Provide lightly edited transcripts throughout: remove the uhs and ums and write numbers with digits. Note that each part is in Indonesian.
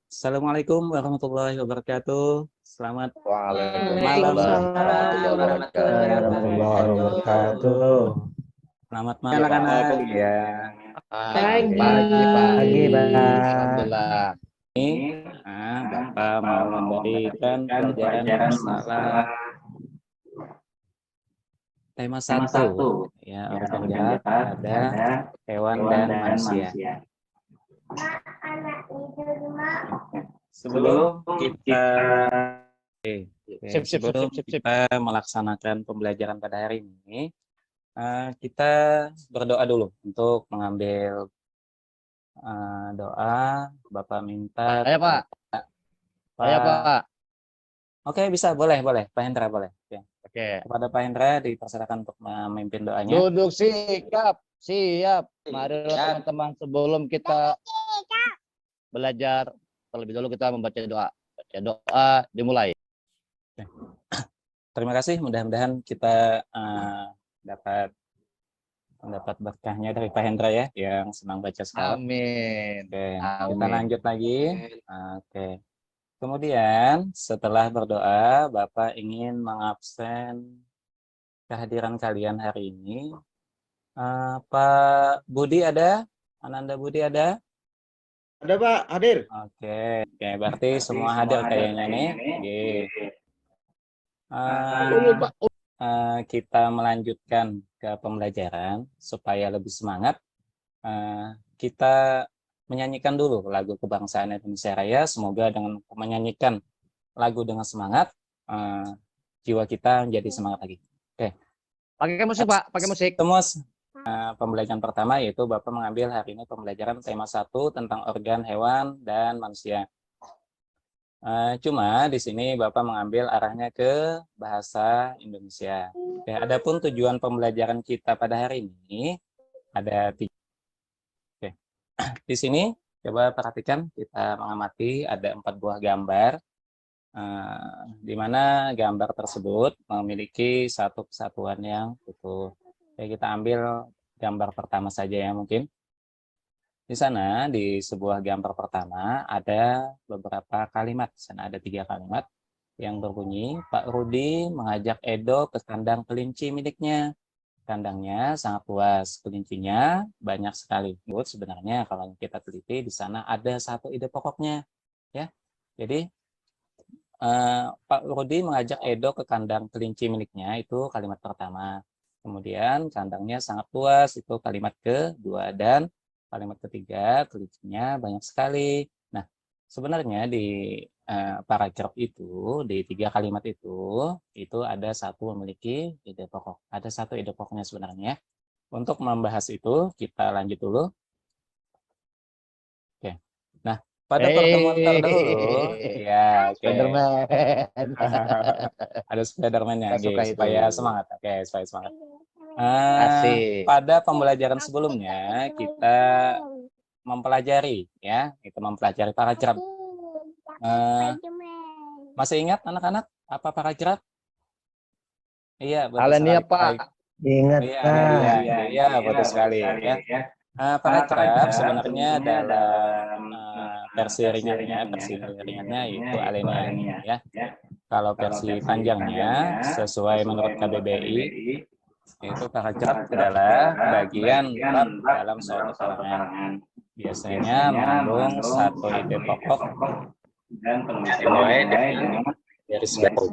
Assalamualaikum warahmatullahi wabarakatuh. Selamat malam. Waalaikumsalam warahmatullahi wabarakatuh. Selamat malam anak-anak. Ya, Pagi, Alhamdulillah. Bapak mau memberikan pelajaran masalah tema 1. Ya, organ jahat ada hewan dan manusia. Sebelum kita melaksanakan pembelajaran pada hari ini, kita berdoa dulu untuk mengambil doa. Bapak minta. Saya Pak. Saya Pak. Oke, bisa, boleh. Pak Hendra boleh. Ya. Oke. Kepada Pak Hendra dipersilakan untuk memimpin doanya. Duduk siap. Mari teman-teman, sebelum kita belajar, terlebih dahulu kita membaca doa. Baca doa dimulai. Terima kasih. Mudah-mudahan kita dapat berkahnya dari Pak Hendra ya, yang senang baca sekali. Amin. Oke, Amin. kita lanjut lagi. Oke. Kemudian setelah berdoa, Bapak ingin mengabsen kehadiran kalian hari ini. Pak Budi ada? Ananda Budi ada? Ada Pak, hadir. Oke, berarti semua hadir kayaknya nih. Kita melanjutkan ke pembelajaran supaya lebih semangat. Kita menyanyikan dulu lagu kebangsaan Indonesia Raya. Semoga dengan menyanyikan lagu dengan semangat, jiwa kita menjadi semangat lagi. Oke. Pakai musik Pak, pakai musik. Semua pembelajaran pertama yaitu Bapak mengambil hari ini pembelajaran tema 1 tentang organ hewan dan manusia. Cuma di sini Bapak mengambil arahnya ke bahasa Indonesia. Oke, adapun tujuan pembelajaran kita pada hari ini ada 3. Oke. Di sini coba perhatikan, kita mengamati ada 4 buah gambar, di mana gambar tersebut memiliki satu kesatuan yang utuh. Oke, kita ambil gambar pertama saja ya mungkin. Di sana, di sebuah gambar pertama, ada beberapa kalimat. Di sana ada 3 kalimat yang berbunyi, Pak Rudi mengajak Edo ke kandang kelinci miliknya. Kandangnya sangat luas, kelincinya banyak sekali. Sebenarnya kalau kita teliti, di sana ada satu ide pokoknya. Ya, jadi Pak Rudi mengajak Edo ke kandang kelinci miliknya, itu kalimat pertama. Kemudian kandangnya sangat luas, itu kalimat kedua. Dan kalimat ketiga, kelincinya banyak sekali. Nah, sebenarnya di paragraf itu, di 3 kalimat itu ada satu memiliki ide pokok. Ada satu ide pokoknya sebenarnya. Untuk membahas itu, kita lanjut dulu. Oke. Nah, pada pertemuan terdahulu, ya, oke. Spiderman. Ada Spiderman-nya, supaya semangat. Oke, supaya semangat. Pada pembelajaran sebelumnya kita mempelajari paragraf. Masih ingat anak-anak apa paragraf? Iya, betul sekali. Pak. Ingat. Iya, betul sekali ya. Paragraf sebenarnya dalam versi ringannya itu alinea ya. Kalau versi panjangnya sesuai menurut KBBI itu paragraf adalah bagian bab dalam suatu karangan. Biasanya mengandung satu ide pokok dan penulisan dengan garis baru.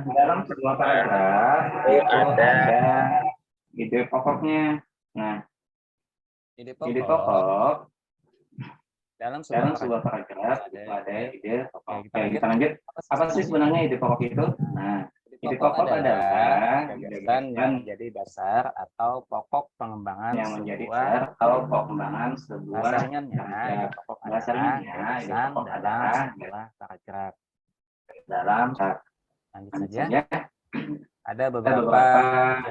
Dalam sebuah paragraf ada ide pokoknya. Nah, ide pokok dalam sebuah paragraf ada ide pokok. Oke, kita lanjut. Apa sih sebenarnya ide pokok itu? Nah, ide pokok adalah gagasan yang menjadi dasar atau pokok pengembangan sebuah dasarnya ide pokok adalah gagasan dalam sebuah paragraf. Lanjut saja. Ada beberapa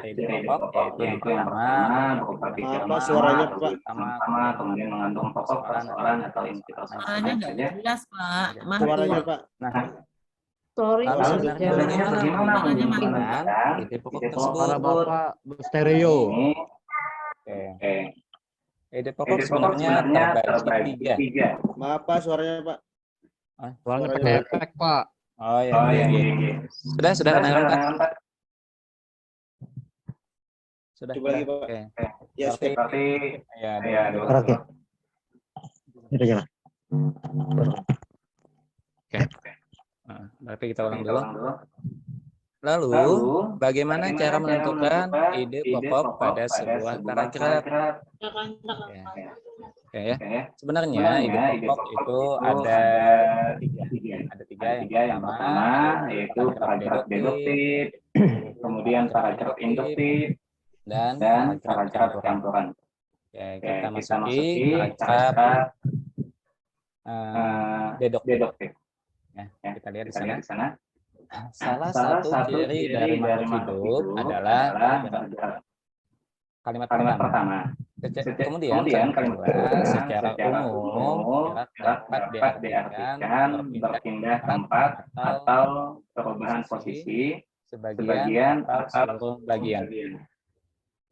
ide pokok, yaitu yang pertama suaranya Pak? kemudian mengandung persoalan atau inti Suaranya nggak jelas Pak. Suaranya Pak. Nah, Sorry. bagaimana menjelaskan ide pokok tersebut? Suara Bapak stereo. Oke. Ide pokok sebenarnya terbagi tiga. Maaf Pak, suaranya Pak. Soalnya Suaranya pakai Pak. efek, Pak. Oh ya, sudah kedengaran Pak? Sudah. Coba lagi Pak. Oke. Ya, Berarti ya, dulu. Oke. Itu jalan. Nah, berarti kita ulang dulu. Lalu, bagaimana cara menentukan ide pokok pada sebuah paragraf? Ya. Oke ya. Sebenarnya ide pokok itu ada tiga. Ada tiga. Yang pertama yaitu paragraf deduktif, kemudian paragraf induktif, dan paragraf campuran. Ya, kita masuki paragraf deduktif. Ya, kita lihat di sana. Salah satu ciri dari makhluk hidup adalah kalimat pertama. Kemudian kalimat kedua, secara umum dapat diartikan berpindah tempat atau perubahan posisi sebagian atau seluruh bagian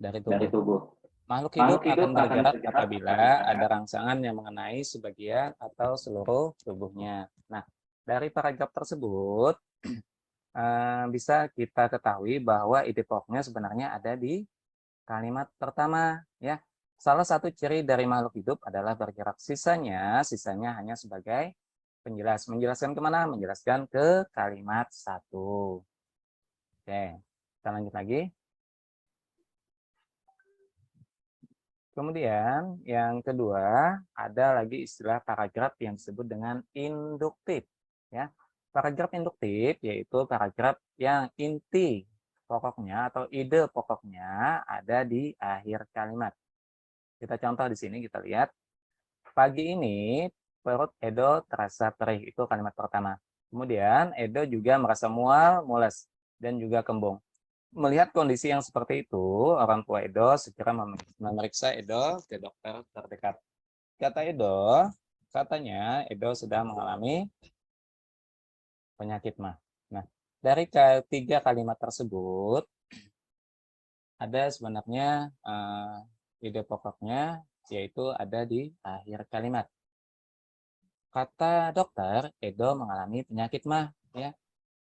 dari tubuh. Makhluk hidup akan bergerak apabila ada rangsangan yang mengenai sebagian atau seluruh tubuhnya. Nah, dari paragraf tersebut bisa kita ketahui bahwa ide pokoknya sebenarnya ada di kalimat pertama, ya. Salah satu ciri dari makhluk hidup adalah bergerak. Sisanya hanya sebagai penjelas. Menjelaskan kemana? Menjelaskan ke kalimat 1. Oke, kita lanjut lagi. Kemudian yang kedua, ada lagi istilah paragraf yang disebut dengan induktif, ya. Paragraf induktif yaitu paragraf yang inti pokoknya atau ide pokoknya ada di akhir kalimat. Kita contoh di sini, kita lihat. Pagi ini perut Edo terasa perih, itu kalimat pertama. Kemudian Edo juga merasa mual, mules, dan juga kembung. Melihat kondisi yang seperti itu, orang tua Edo segera memeriksa Edo ke dokter terdekat. Kata Edo, katanya Edo sedang mengalami penyakit mah. Nah, dari ketiga kalimat tersebut, ada sebenarnya ide pokoknya, yaitu ada di akhir kalimat. Kata dokter, Edo mengalami penyakit mah, ya.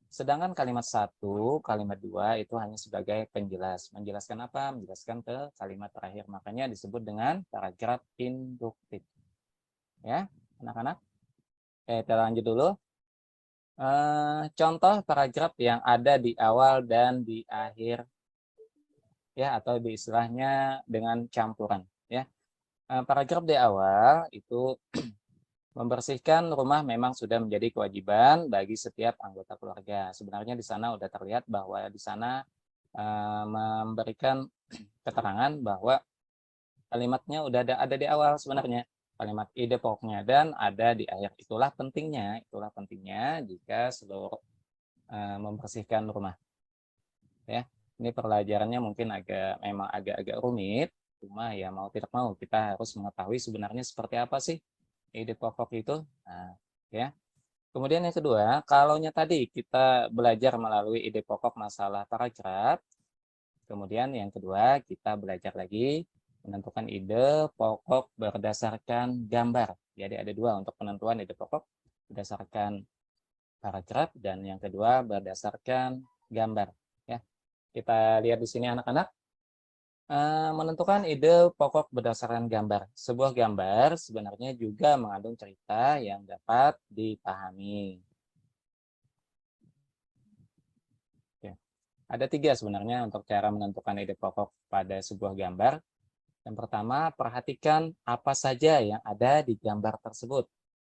Sedangkan kalimat 1, kalimat 2 itu hanya sebagai penjelas. Menjelaskan apa? Menjelaskan ke kalimat terakhir. Makanya disebut dengan paragraf induktif. Ya, anak-anak. Kita lanjut dulu. Contoh paragraf yang ada di awal dan di akhir, ya, atau di istilahnya dengan campuran, ya. Paragraf di awal itu membersihkan rumah memang sudah menjadi kewajiban bagi setiap anggota keluarga. Sebenarnya di sana sudah terlihat bahwa di sana memberikan keterangan bahwa kalimatnya udah ada di awal sebenarnya, kalimat ide pokoknya, dan ada di akhir. Itulah pentingnya jika seluruh membersihkan rumah. Ya, ini pelajarannya mungkin memang agak rumit, cuma ya mau tidak mau kita harus mengetahui sebenarnya seperti apa sih ide pokok itu. Nah, ya. Kemudian yang kedua, kalaunya tadi kita belajar melalui ide pokok masalah paragraf, kemudian yang kedua kita belajar lagi menentukan ide pokok berdasarkan gambar. Jadi ada dua untuk penentuan ide pokok, berdasarkan paragraf, dan yang kedua berdasarkan gambar. Ya, kita lihat di sini anak-anak. Menentukan ide pokok berdasarkan gambar. Sebuah gambar sebenarnya juga mengandung cerita yang dapat dipahami. Oke. Ada 3 sebenarnya untuk cara menentukan ide pokok pada sebuah gambar. Yang pertama, perhatikan apa saja yang ada di gambar tersebut.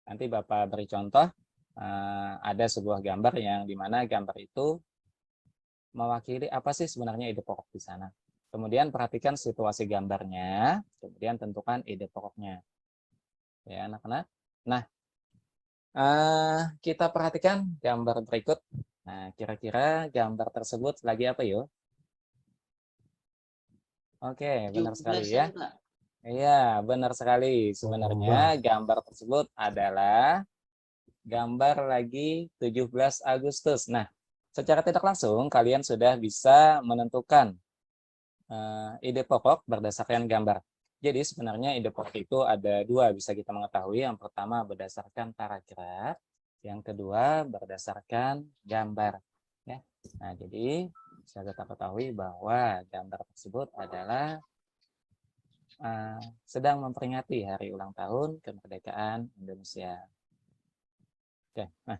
Nanti Bapak beri contoh, ada sebuah gambar yang dimana gambar itu mewakili apa sih sebenarnya ide pokok di sana. Kemudian perhatikan situasi gambarnya, kemudian tentukan ide pokoknya. Ya, anak-anak. Nah, kita perhatikan gambar berikut. Nah, kira-kira gambar tersebut lagi apa yuk? Oke, benar sekali ya. Iya, benar sekali. Sebenarnya gambar tersebut adalah gambar lagi 17 Agustus. Nah, secara tidak langsung kalian sudah bisa menentukan ide pokok berdasarkan gambar. Jadi sebenarnya ide pokok itu ada dua bisa kita mengetahui. Yang pertama berdasarkan paragraf, yang kedua berdasarkan gambar. Ya. Nah, jadi bisa kita ketahui bahwa gambar tersebut adalah sedang memperingati hari ulang tahun kemerdekaan Indonesia. Oke, nah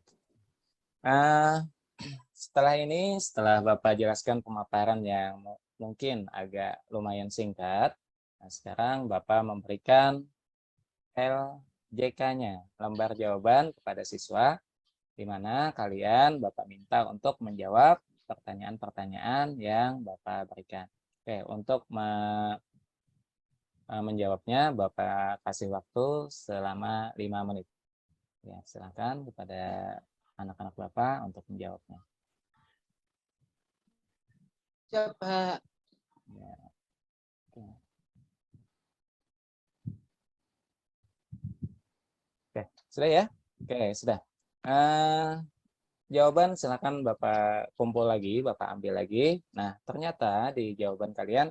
setelah Bapak jelaskan pemaparan yang mungkin agak lumayan singkat, nah sekarang Bapak memberikan LJK-nya, lembar jawaban kepada siswa, di mana kalian Bapak minta untuk menjawab pertanyaan-pertanyaan yang Bapak berikan. Oke, untuk menjawabnya Bapak kasih waktu selama 5 menit. Ya, silakan kepada anak-anak Bapak untuk menjawabnya. Coba. Ya. Oke. Oke, sudah ya? Oke, sudah. Jawaban silakan Bapak kumpul lagi, Bapak ambil lagi. Nah, ternyata di jawaban kalian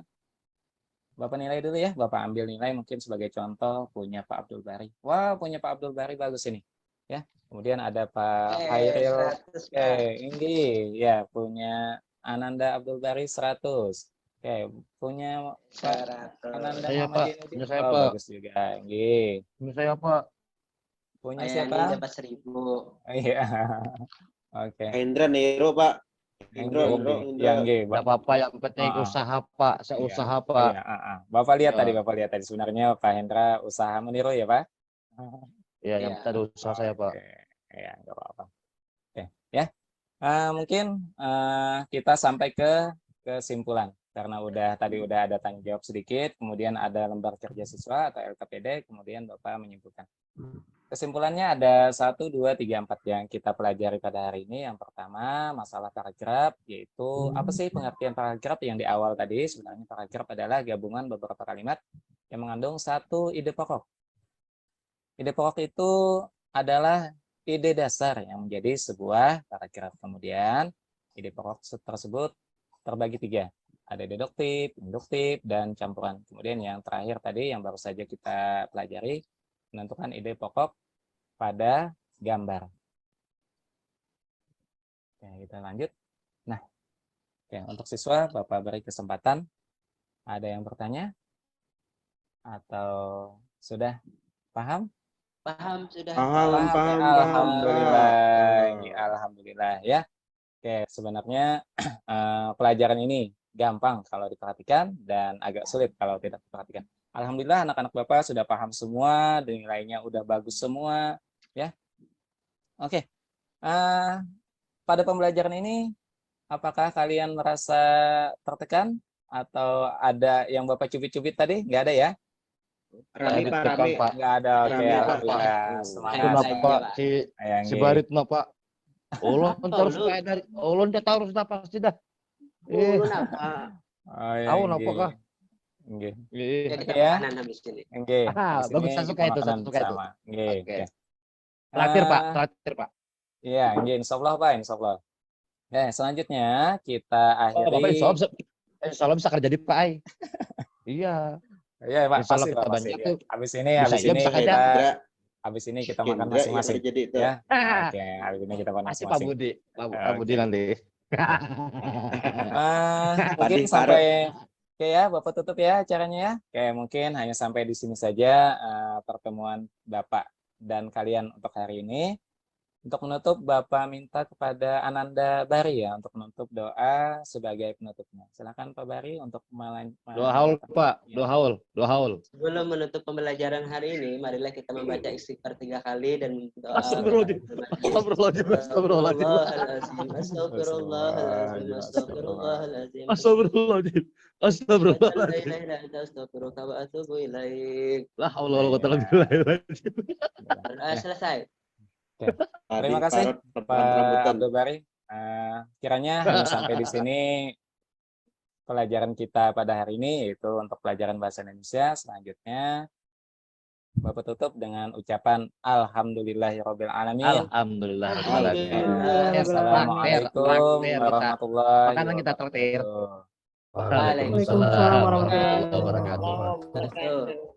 Bapak nilai dulu ya, Bapak ambil nilai mungkin sebagai contoh punya Pak Abdul Bari. Wah, punya Pak Abdul Bari bagus ini. Ya. Kemudian ada Pak Hairil 100, Pak. Inggi, ya punya Ananda Abdul Bari 100. Oke, punya Pak 100. Ananda Saya, Muhammad Pak. Dinudin. Punya saya, Oh, Pak. bagus juga. Inggi. Ini saya Pak. Punya Pak siapa? Yani dapat 1000. Iya. Oke. Hendra Nero, Pak. Indro, Inggi. Indro. Ya, Inggi. Tidak apa-apa, yang penting Ah. usaha Pak. Saya Iya. usaha Oh, Pak. iya, Bapak lihat Ya. Bapak lihat tadi sebenarnya Pak Hendra usaha meniru ya, Pak? Ya, yang Iya. tadi usaha saya Pak. Oke. Ya, nggak apa-apa. Oke, ya. Mungkin kita sampai ke kesimpulan karena tadi udah ada tanya jawab sedikit, kemudian ada lembar kerja siswa atau LKPD, kemudian Bapak menyimpulkan. Kesimpulannya ada 1, 2, 3, 4 yang kita pelajari pada hari ini. Yang pertama, masalah paragraf, yaitu apa sih pengertian paragraf yang di awal tadi? Sebenarnya paragraf adalah gabungan beberapa kalimat yang mengandung satu ide pokok. Ide pokok itu adalah ide dasar yang menjadi sebuah paragraf. Kemudian, ide pokok tersebut terbagi 3. Ada deduktif, induktif, dan campuran. Kemudian yang terakhir tadi yang baru saja kita pelajari, menentukan ide pokok pada gambar. Oke, kita lanjut. Nah, oke, untuk siswa, Bapak beri kesempatan. Ada yang bertanya? Atau sudah paham? Paham sudah. Paham, Pak. paham, Alhamdulillah. Pak. Alhamdulillah ya. Oke, sebenarnya pelajaran ini gampang kalau diperhatikan dan agak sulit kalau tidak diperhatikan. Alhamdulillah anak-anak Bapak sudah paham semua, nilainya udah bagus semua, ya. Oke. Pada pembelajaran ini apakah kalian merasa tertekan atau ada yang Bapak cubit-cubit tadi? Nggak ada ya? Rame, Pak, Ditekan, rame. Pak. Nggak ada. Oke, Rame, Pak. alhamdulillah. Itu Semangat. napa si Yang si Barit napa? Ulun terus Ulun. kayak dari ulun dia tahu harus napa pasti dah. Ulun apa? Oh, ya, Tahu nggih. napa kah? Nggih. Jadi Oke, ya. makanan habis ini. Nggih. Ah, Di sini bagus, saya suka kita itu, makanan suka itu. bersama. Nggih. Oke. Oke. Terakhir Pak, Ah, terakhir Pak. Iya, nggih, insyaallah Pak, insyaallah. Ya, selanjutnya kita Oh, Bapak akhiri. insya Allah bisa kerja di Pak Ai. Iya. Iya, Pak, Insya Allah pasti kita Pak, pasti. banyak Ya. tuh. Habis ini, Bisa habis aja, ini bisa kita, aja. habis ini kita makan Hendra yang masing-masing. kerja di itu. Ya. Ah, Oke, habis ini kita makan Pasti Pak masing-masing. Budi, Pak Oke. Budi nanti. Mungkin Padi, sampai oke ya, Bapak tutup ya acaranya ya. Oke, mungkin hanya sampai di sini saja pertemuan Bapak dan kalian untuk hari ini. Untuk menutup, Bapak minta kepada Ananda Bari ya untuk menutup doa sebagai penutupnya. Silakan Pak Bari untuk Doa haul Pak, doa haul, doa haul. Sebelum menutup pembelajaran hari ini, marilah kita membaca istighfar 3 kali dan doa. Astagfirullahaladzim. Astagfirullahaladzim, astagfirullahaladzim. Astagfirullahaladzim, astagfirullahaladzim, astagfirullahaladzim. Astagfirullahaladzim. Astagfirullahaladzim. Astagfirullah wa atubu ilaik. La haula wala quwwata illa billah. Selesai. Terima kasih Pak Abdul Bari. Kiranya hanya sampai di sini pelajaran kita pada hari ini, yaitu untuk pelajaran bahasa Indonesia. Selanjutnya Bapak tutup dengan ucapan Alhamdulillahirabbil alamin. Alhamdulillah. Alhamdulillah. Assalamualaikum warahmatullahi Makanan kita traktir. wabarakatuh. Waalaikumsalam warahmatullahi wabarakatuh. wabarakatuh.